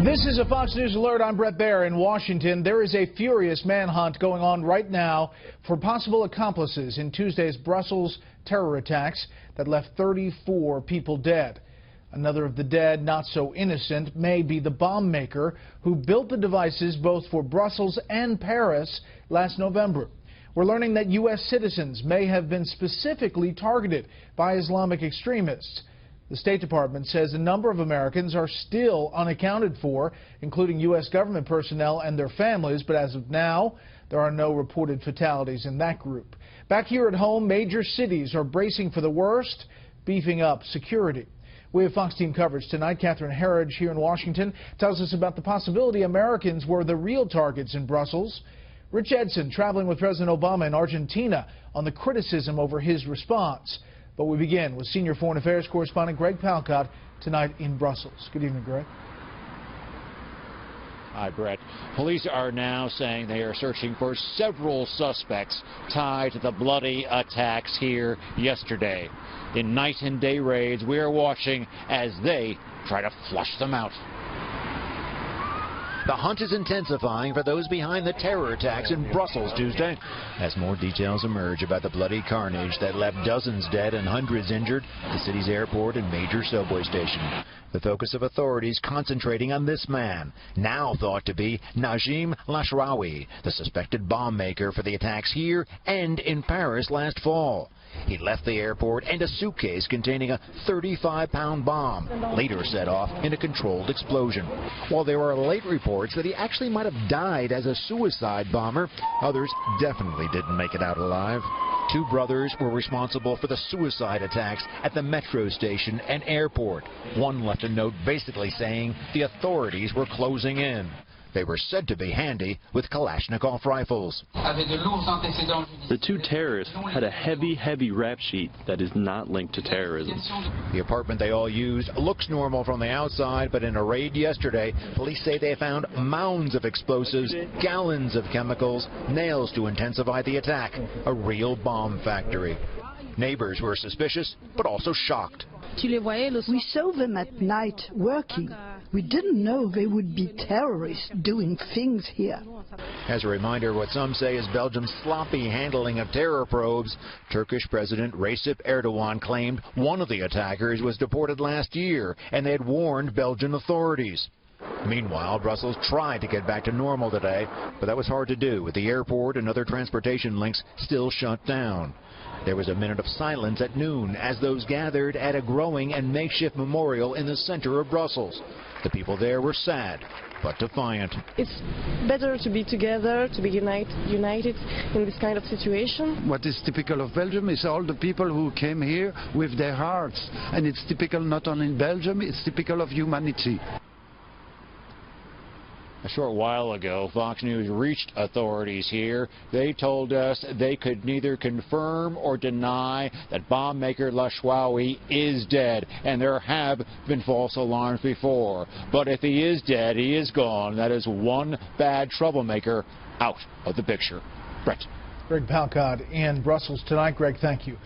This is a Fox News alert. I'm Brett Baer in Washington. There is a furious manhunt going on right now for possible accomplices in Tuesday's Brussels terror attacks that left 34 people dead. Another of the dead, not so innocent, may be the bomb maker who built the devices both for Brussels and Paris last November. We're learning that U.S. citizens may have been specifically targeted by Islamic extremists. The State Department says a number of Americans are still unaccounted for, including U.S. government personnel and their families, but as of now, there are no reported fatalities in that group. Back here at home, major cities are bracing for the worst, beefing up security. We have Fox team coverage tonight. Catherine Herridge here in Washington tells us about the possibility Americans were the real targets in Brussels. Rich Edson traveling with President Obama in Argentina on the criticism over his response. But we begin with senior foreign affairs correspondent Greg Palkot tonight in Brussels. Good evening, Greg. Hi, Brett. Police are now saying they are searching for several suspects tied to the bloody attacks here yesterday. In night and day raids, we are watching as they try to flush them out. The hunt is intensifying for those behind the terror attacks in Brussels Tuesday, as more details emerge about the bloody carnage that left dozens dead and hundreds injured at the city's airport and major subway station. The focus of authorities concentrating on this man, now thought to be Najim Lashrawi, the suspected bomb maker for the attacks here and in Paris last fall. He left the airport and a suitcase containing a 35-pound bomb, later set off in a controlled explosion. While there are late reports that he actually might have died as a suicide bomber, others definitely didn't make it out alive. Two brothers were responsible for the suicide attacks at the metro station and airport. One left a note basically saying the authorities were closing in. They were said to be handy with Kalashnikov rifles. The two terrorists had a heavy rap sheet that is not linked to terrorism. The apartment they all used looks normal from the outside, but in a raid yesterday, police say they found mounds of explosives, gallons of chemicals, nails to intensify the attack. A real bomb factory. Neighbors were suspicious, but also shocked. We saw them at night working. We didn't know they would be terrorists doing things here. As a reminder of what some say is Belgium's sloppy handling of terror probes, Turkish President Recep Erdogan claimed one of the attackers was deported last year, and they had warned Belgian authorities. Meanwhile, Brussels tried to get back to normal today, but that was hard to do with the airport and other transportation links still shut down. There was a minute of silence at noon as those gathered at a growing and makeshift memorial in the center of Brussels. The people there were sad, but defiant. It's better to be together, to be united in this kind of situation. What is typical of Belgium is all the people who came here with their hearts. And it's typical not only in Belgium, it's typical of humanity. A short while ago, Fox News reached authorities here. They told us they could neither confirm or deny that bomb maker Lashrawi is dead, and there have been false alarms before. But if he is dead, he is gone. That is one bad troublemaker out of the picture. Brett. Greg Palkot in Brussels tonight. Greg, thank you.